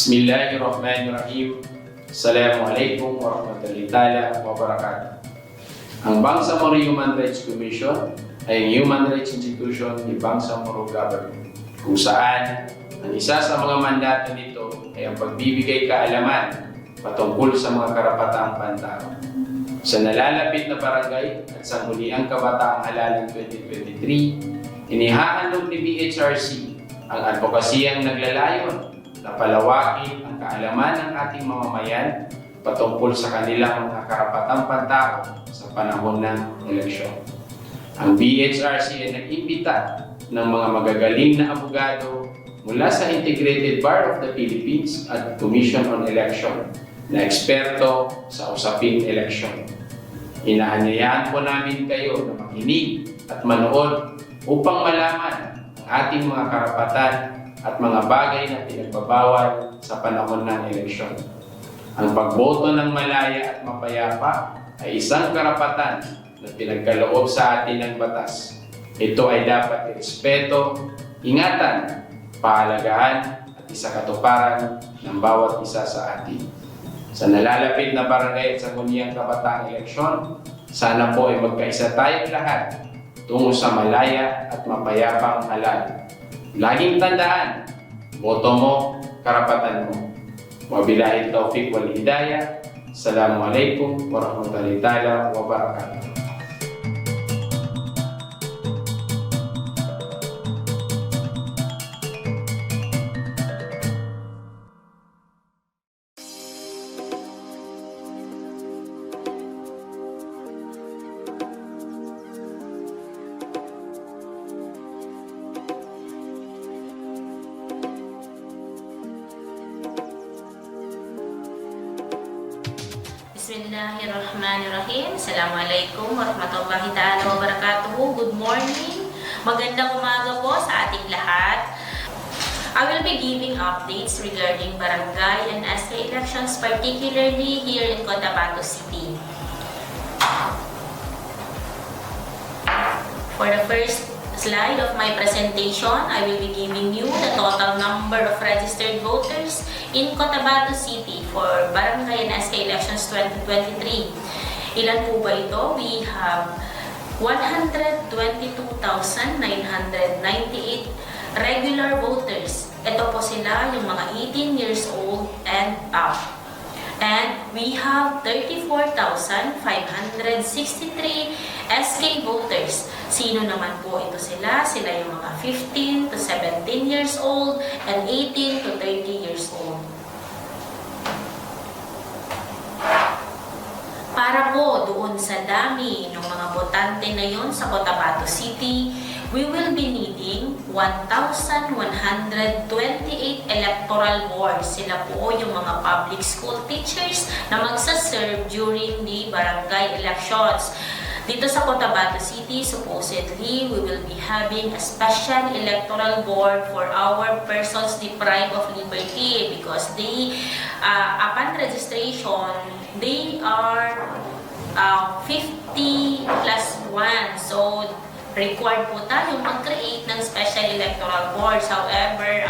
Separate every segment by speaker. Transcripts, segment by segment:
Speaker 1: Bismillahirrahmanirrahim. Assalamualaikum warahmatullahi wabarakatuh. Ang Bangsamoro Human Rights Commission ay ang human rights institution ni Bangsamoro Government, kung saan ang isa sa mga mandato nito ay ang pagbibigay kaalaman patungkol sa mga karapatang pantao. Sa nalalapit na barangay at Sangguniang Kabataan Election 2023, inihahandog ni BHRC ang advokasiyang naglalayon na palawakin ang kaalaman ng ating mamamayan patungkol sa kanilang mga karapatang pantao sa panahon ng eleksyon. Ang BHRC ay nag-imbita ng mga magagaling na abogado mula sa Integrated Bar of the Philippines at Commission on Election na eksperto sa usaping eleksyon. Inaanyayahan po namin kayo na makinig at manood upang malaman ang ating mga karapatan at mga bagay na pinagbabawal sa panahon ng eleksyon. Ang pagboto ng malaya at mapayapa ay isang karapatan na pinagkaloob sa atin ng batas. Ito ay dapat irespeto, ingatan, pahalagahan at isakatuparan ng bawat isa sa atin. Sa nalalapit na barangay at Sangguniang Kabataan Election, sana po ay magkaisa tayong lahat tungo sa malaya at mapayapang halalan. Laging tandaan, boto mo, karapatan mo. Wabillahi taufiq wal hidayah. Assalamualaikum warahmatullahi wabarakatuh.
Speaker 2: Bismillahirrahmanirrahim. Assalamualaikum warahmatullahi wabarakatuh. Good morning. Magandang umaga po sa ating lahat. I will be giving updates regarding barangay and SK elections, particularly here in Cotabato City. For the first slide of my presentation, I will be giving you the total number of registered voters in Cotabato City for Barangay and SK Elections 2023. Ilan po ba ito? We have 122,998 regular voters. Ito po sila, yung mga 18 years old and up. And we have 34,563 SK voters. Sino naman po ito sila? Sila yung mga 15 to 17 years old and 18 to 30 years old. Para po doon sa dami ng mga botante na yon sa Cotabato City, we will be needing 1,128 electoral boards. Sila po yung mga public school teachers na magsaserve during the barangay elections. Dito sa Cotabato City, supposedly, we will be having a special electoral board for our persons deprived of liberty because they, upon registration, they are 50 plus 1. So, required po tayong mag-create ng special electoral boards. However,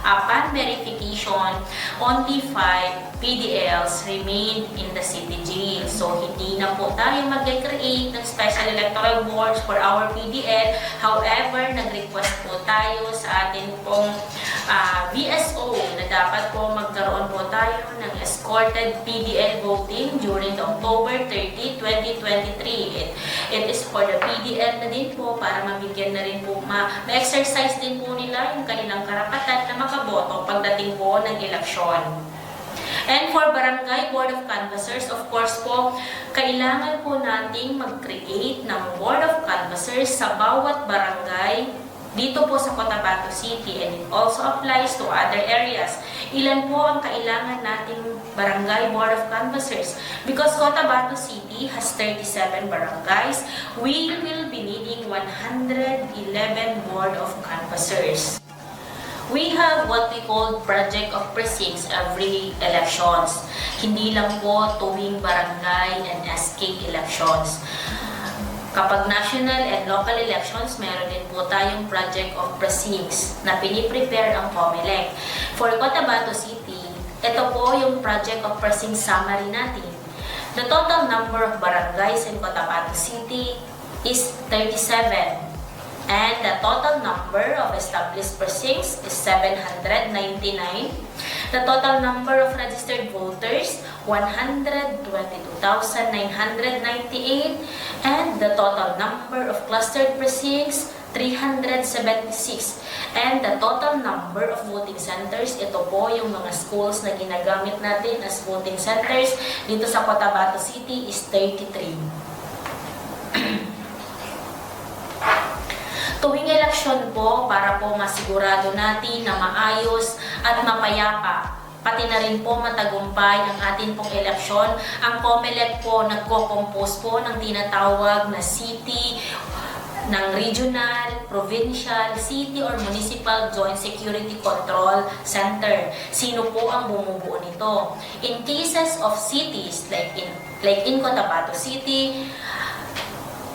Speaker 2: upon verification, only 5 PDLs remain in the city jail. So, hindi na po tayo mag-create ng special electoral boards for our PDL. However, nag-request po tayo sa atin pong VSO na dapat po magkaroon po tayo ng escorted PDL voting during the October 30, 2023. It is for the PDL na din po para mabigyan na rin po, ma-exercise din po nila yung kanilang karapatan na makaboto pagdating po ng eleksyon. And for Barangay Board of Canvassers, of course po, kailangan po nating mag-create ng Board of Canvassers sa bawat barangay dito po sa Cotabato City, and it also applies to other areas. Ilan po ang kailangan nating Barangay Board of Canvassers? Because Cotabato City has 37 barangays, we will be needing 111 Board of Canvassers. We have what we call project of precincts every elections. Hindi lang po tuwing barangay and SK elections. Kapag national and local elections, meron din po tayong project of precincts na piniprepare ang COMELEC. For Cotabato City, ito po yung project of precinct summary natin. The total number of barangays in Cotabato City is 37. And the total number of established precincts is 799. The total number of registered voters, 122,998. And the total number of clustered precincts, 376. And the total number of voting centers, ito po yung mga schools na ginagamit natin as voting centers dito sa Cotabato City is 33. Tuwing eleksyon po, para po masigurado natin na maayos at mapayapa, pati na rin po matagumpay ang atin pong eleksyon, ang COMELEC po nagko-compose po ng tinatawag na city, ng regional, provincial, city or municipal joint security control center. Sino po ang bumubuo nito? In cases of cities like in Cotabato City,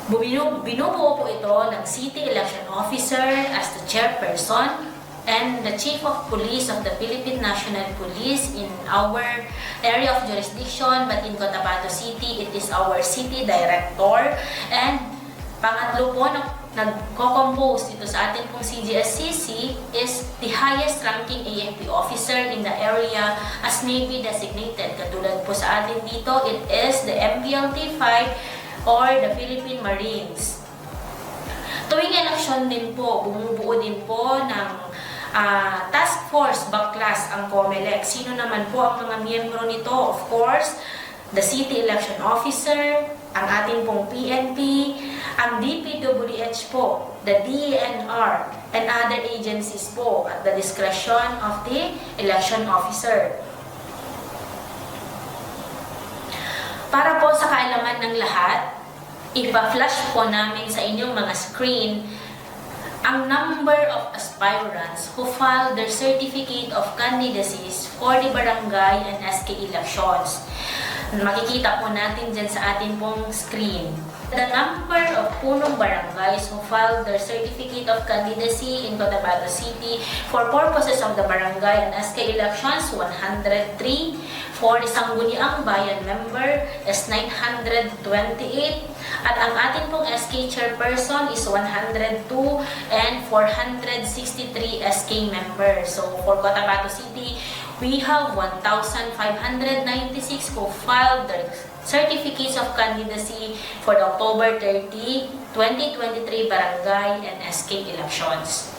Speaker 2: binubuo po ito ng City Election Officer as the chairperson and the Chief of Police of the Philippine National Police in our area of jurisdiction, but in Cotabato City, it is our City Director. And pangatlo po, nagko-compose dito sa ating pong CGSCC is the highest ranking AFP officer in the area as Navy designated. Katulad po sa atin dito, it is the MPLT 5 or the Philippine Marines. Tuwing eleksyon din po, bumubuo din po ng task force backclass ang COMELEC. Sino naman po ang mga miyembro nito? Of course, the City Election Officer, ang ating pong PNP, ang DPWH po, the DENR, and other agencies po at the discretion of the Election Officer. Para po sa kaalaman ng lahat, ipa-flash po namin sa inyong mga screen ang number of aspirants who filed their certificate of candidacies for the barangay and SK elections. Makikita po natin dyan sa atin pong screen. The number of punong barangays who filed their certificate of candidacy in Cotabato City for purposes of the barangay and SK elections, 103. For the Sangguniang Bayan member is 928. At ang ating pong SK chairperson is 102 and 463 SK members. So for Cotabato City, we have 1,596 who filed their certificates of candidacy for the October 30, 2023 barangay and SK elections.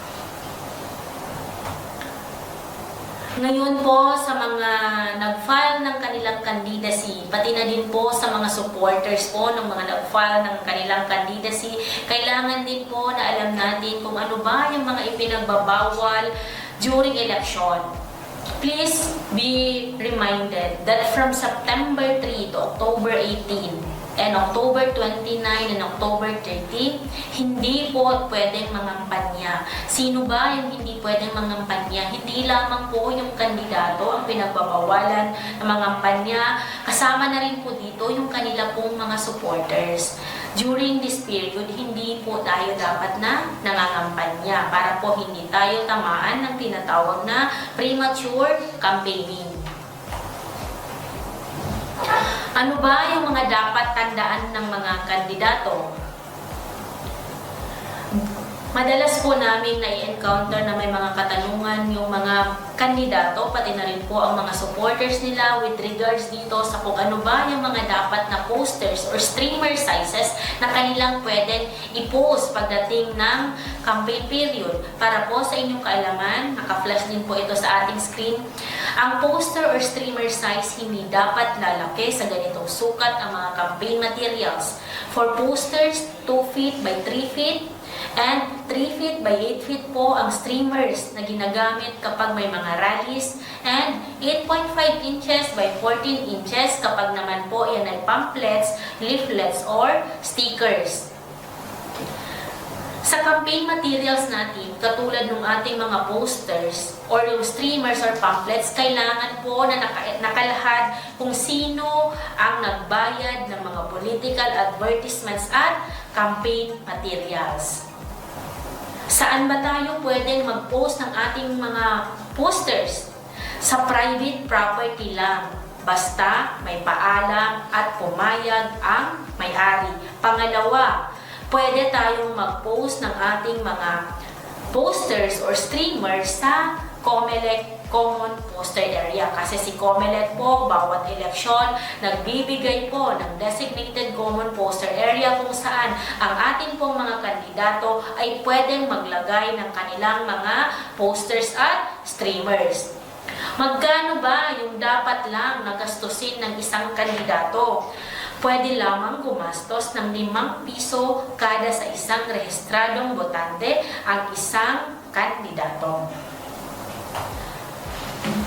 Speaker 2: Ngayon po sa mga nag-file ng kanilang candidacy, pati na din po sa mga supporters po ng mga nag-file ng kanilang candidacy, kailangan din po na alam natin kung ano ba yung mga ipinagbabawal during election. Please be reminded that from September 3 to October 18 and October 29 and October 30, hindi po pwedeng mangampanya. Sino ba yung hindi pwedeng mangampanya? Hindi lamang po yung kandidato ang pinagbabawalan ng mangampanya, kasama na rin po dito yung kanila pong mga supporters. During this period, hindi po tayo dapat na nangangampanya para po hindi tayo tamaan ng tinatawag na premature campaigning. Ano ba yung mga dapat tandaan ng mga kandidato? Madalas po namin na-encounter na may mga katanungan yung mga kandidato, pati na rin po ang mga supporters nila with regards dito sa kung ano ba yung mga dapat na posters or streamer sizes na kanilang pwedeng i-post pagdating ng campaign period. Para po sa inyong kaalaman, naka-flash din po ito sa ating screen, ang poster or streamer size hindi dapat lalaki sa ganitong sukat ang mga campaign materials. For posters, 2 feet by 3 feet, and 3 feet by 8 feet po ang streamers na ginagamit kapag may mga rallies, and 8.5 inches by 14 inches kapag naman po yan ay pamphlets, leaflets, or stickers. Sa campaign materials natin, katulad ng ating mga posters or yung streamers or pamphlets, kailangan po na nakalahad kung sino ang nagbayad ng mga political advertisements at campaign materials. Saan ba tayo pwedeng mag-post ng ating mga posters? sa private property lang, basta may paalam at pumayag ang may-ari. Pangalawa, pwede tayong mag-post ng ating mga posters or streamers sa COMELEC Common Poster Area. Kasi si COMELEC po, bawat eleksyon, nagbibigay po ng designated Common Poster Area kung saan ang ating pong mga kandidato ay pwedeng maglagay ng kanilang mga posters at streamers. Magkano ba yung dapat lang nagastusin ng isang kandidato? Pwede lamang gumastos ng 5 piso kada sa isang rehistradong botante ang isang kandidato.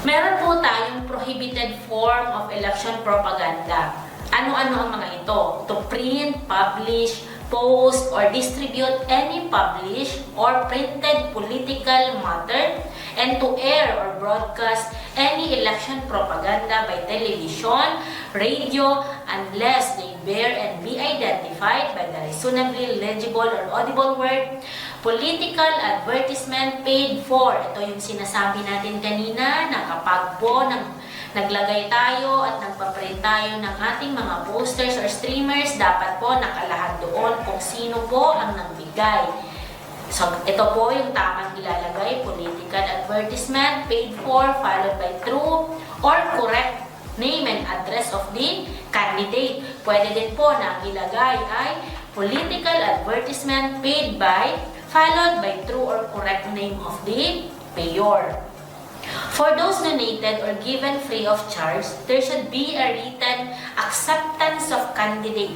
Speaker 2: Meron po tayong prohibited form of election propaganda. Ano-ano ang mga ito? To print, publish, post, or distribute any published or printed political matter, and to air or broadcast any election propaganda by television, radio, unless they bear and be identified by the reasonably legible or audible word, political advertisement paid for. Ito yung sinasabi natin kanina na kapag po naglagay tayo at nagpaprint tayo ng ating mga posters or streamers, dapat po nakalahad doon kung sino po ang nagbigay. So, ito po yung tamang ilalagay, political advertisement paid for, followed by true or correct name and address of the candidate. Pwede din po na ilagay ay political advertisement paid by, followed by true or correct name of the payor. For those donated or given free of charge, there should be a written acceptance of candidate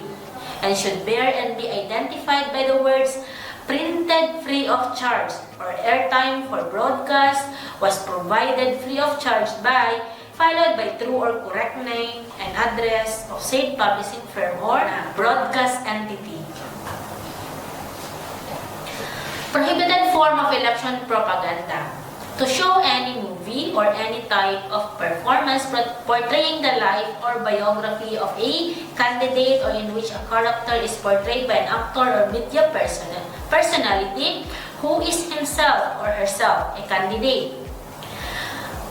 Speaker 2: and should bear and be identified by the words printed free of charge, or airtime for broadcast was provided free of charge by, followed by true or correct name and address of said publishing firm or broadcast entity. Prohibited form of election propaganda. To show any movie or any type of performance portraying the life or biography of a candidate, or in which a character is portrayed by an actor or media personality who is himself or herself a candidate.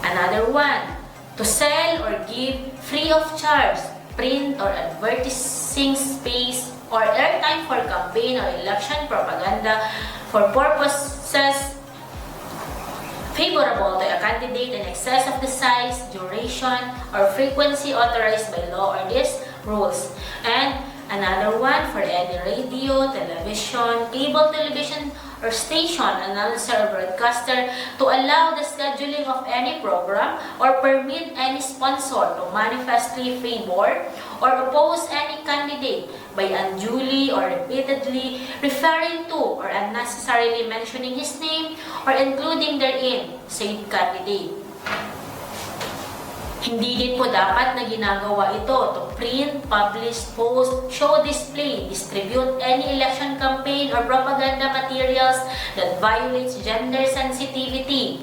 Speaker 2: Another one, to sell or give free of charge print or advertising space or airtime for campaign or election propaganda for purposes favorable to a candidate in excess of the size, duration, or frequency authorized by law or these rules. And another one, for any radio, television, cable television, or station announcer or broadcaster to allow the scheduling of any program or permit any sponsor to manifestly favor or oppose any candidate by unduly or repeatedly referring to or unnecessarily mentioning his name or including therein said candidate. Hindi din po dapat na ginagawa ito to print, publish, post, show, display, distribute any election campaign or propaganda materials that violates gender sensitivity,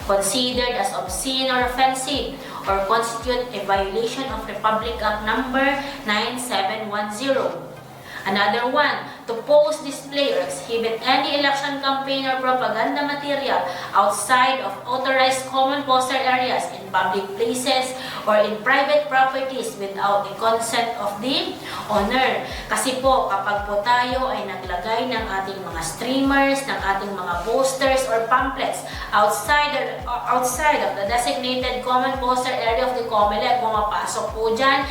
Speaker 2: considered as obscene or offensive, or constitute a violation of Republic Act Number 9710. Another one, to post, display, or exhibit any election campaign or propaganda material outside of authorized common poster areas in public places or in private properties without the consent of the owner. Kasi po, kapag po tayo ay naglagay ng ating mga streamers, ng ating mga posters or pamphlets outside of the designated common poster area of the COMELEC, pumapasok po dyan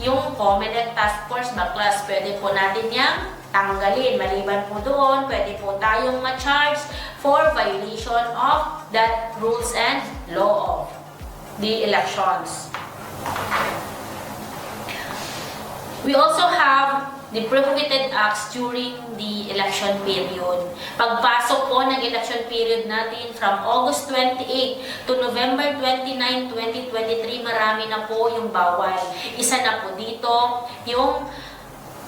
Speaker 2: yung COMELEC Task Force Backlash, pwede po natin yang tanggalin. Maliban po doon, pwede po tayong ma-charge for violation of that rules and law of the elections. We also have the prohibited acts during the election period. Pagpasok po ng election period natin from August 28 to November 29, 2023, marami na po yung bawal. Isa na po dito yung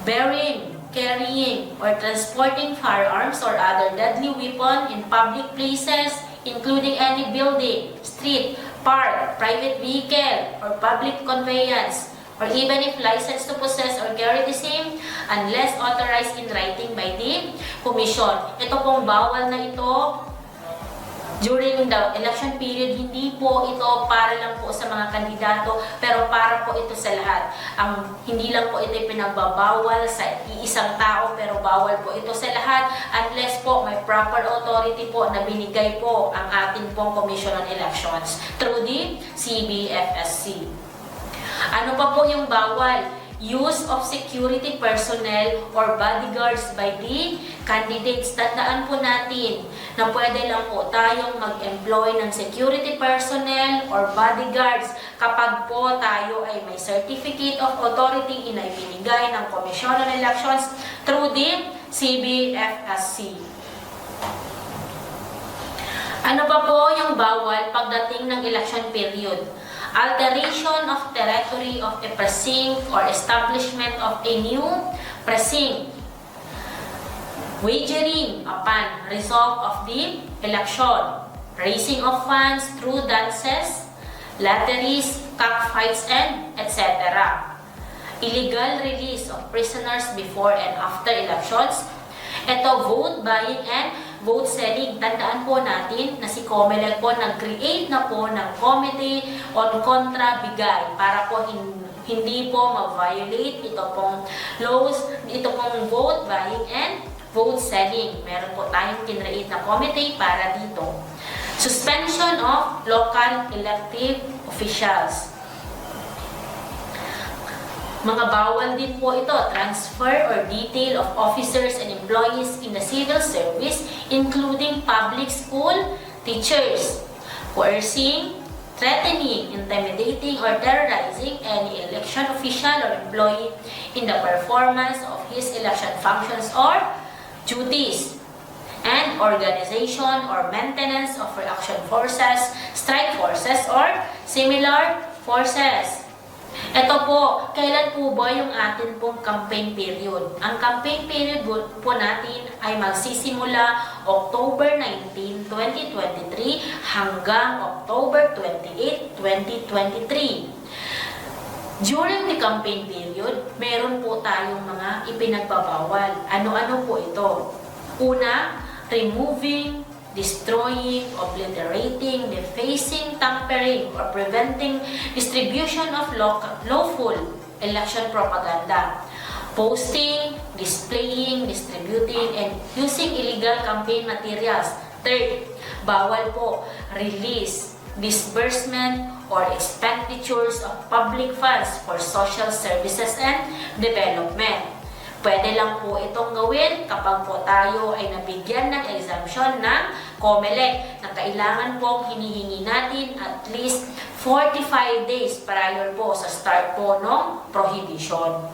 Speaker 2: bearing, carrying, or transporting firearms or other deadly weapon in public places, including any building, street, park, private vehicle, or public conveyance, or even if licensed to possess or carry the same, unless authorized in writing by the Commission. Ito pong bawal na ito During the election period, hindi po ito para lang po sa mga kandidato, pero para po ito sa lahat. Hindi lang po ito pinagbabawal sa iisang tao, pero bawal po ito sa lahat unless po may proper authority po na binigay po ang ating pong Commission on Elections through the CBFSC. Ano pa po yung bawal? Use of security personnel or bodyguards by the candidates. Tandaan po natin na pwede lang po tayong mag-employ ng security personnel or bodyguards kapag po tayo ay may certificate of authority na ibinigay ng Commission on Elections through the CBFSC. Ano pa po yung bawal pagdating ng election period? Alteration of territory of a precinct or establishment of a new precinct. Wagering upon result of the election. Raising of funds through dances, lotteries, cockfights, and etc. Illegal release of prisoners before and after elections. Ito, vote buying and vote selling. Tandaan po natin na si COMELEC po nag-create na po ng Committee on Contra Bigay para po hindi po ma-violate ito pong laws, ito pong vote buying and vote selling. Meron po tayong kinreate na committee para dito. Suspension of local elective officials. Mga bawal din po ito, transfer or detail of officers and employees in the civil service, including public school teachers, coercing, threatening, intimidating, or terrorizing any election official or employee in the performance of his election functions or duties, and organization or maintenance of reaction forces, strike forces, or similar forces. Ito po, kailan po ba yung atin pong campaign period? Ang campaign period po natin ay magsisimula October 19, 2023 hanggang October 28, 2023. During the campaign period, meron po tayong mga ipinagbabawal. Ano-ano po ito? Una, removing, destroying, obliterating, defacing, tampering, or preventing distribution of lawful election propaganda, posting, displaying, distributing, and using illegal campaign materials. Third, bawal po release, disbursement, or expenditures of public funds for social services and development. Pwede lang po itong gawin kapag po tayo ay nabigyan ng exemption ng COMELEC na kailangan po hinihingi natin at least 45 days prior po sa start po ng prohibition.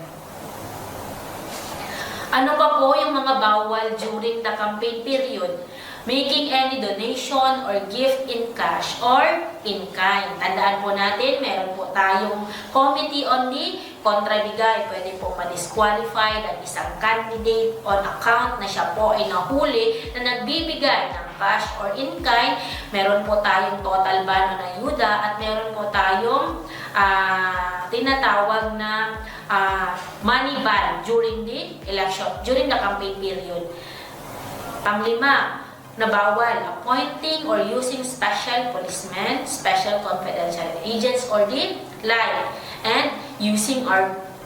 Speaker 2: Ano pa po yung mga bawal during the campaign period? Making any donation or gift in cash or in kind. Tandaan po natin, meron po tayong committee on the kontrabigay. Pwede po ma-disqualify ang isang candidate on account na siya po ay nahuli na nagbibigay ng cash or in kind. Meron po tayong total ban on ayuda at meron po tayong tinatawag na money ban during the election, during the campaign period. Panglima, na bawal appointing or using special policemen, special confidential agents, or the like, and using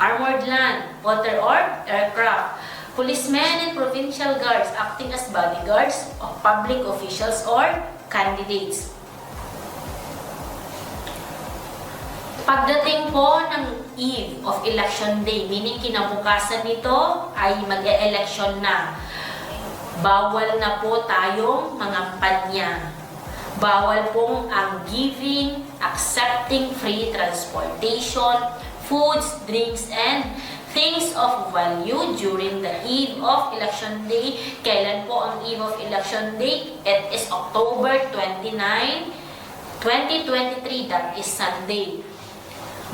Speaker 2: armored land, water, or aircraft. Policemen and provincial guards acting as bodyguards of public officials or candidates. Pagdating po ng eve of election day, meaning kinabukasan nito ay mag-e-election na. Bawal na po tayong mangampanya. Bawal pong ang giving, accepting free transportation, foods, drinks, and things of value during the eve of election day. Kailan po ang eve of election day? It is October 29, 2023. That is Sunday.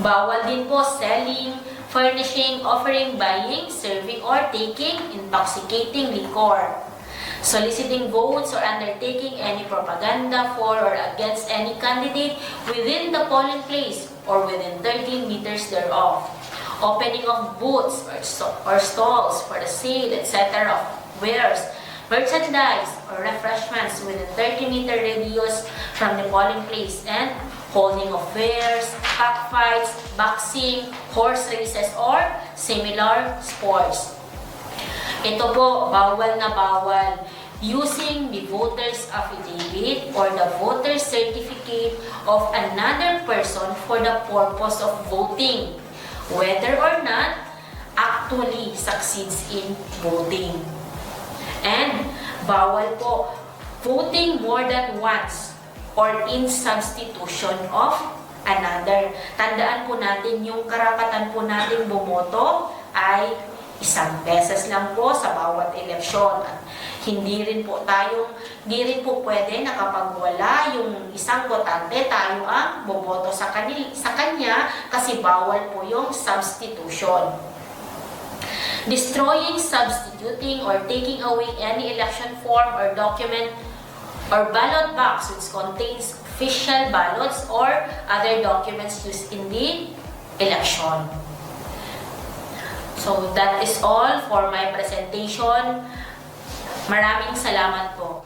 Speaker 2: Bawal din po selling, furnishing, offering, buying, serving, or taking intoxicating liquor. Soliciting votes or undertaking any propaganda for or against any candidate within the polling place or within 13 meters thereof. Opening of booths or stalls for the sale, etc. of wares, merchandise or refreshments within 30-meter radius from the polling place, and holding of fairs, cockfights, boxing, horse races, or similar sports. Ito po, bawal na bawal. Using the voter's affidavit or the voter's certificate of another person for the purpose of voting, whether or not actually succeeds in voting. And bawal po voting more than once or in substitution of another. Tandaan po natin yung karapatan po natin bumoto ay isang beses lang po sa bawat eleksyon. Hindi rin po pwede na kapag wala yung isang botante, tayo ang boboto sa kanya kasi bawal po yung substitution. Destroying, substituting, or taking away any election form or document or ballot box which contains official ballots or other documents used in the election. So that is all for my presentation. Maraming salamat po.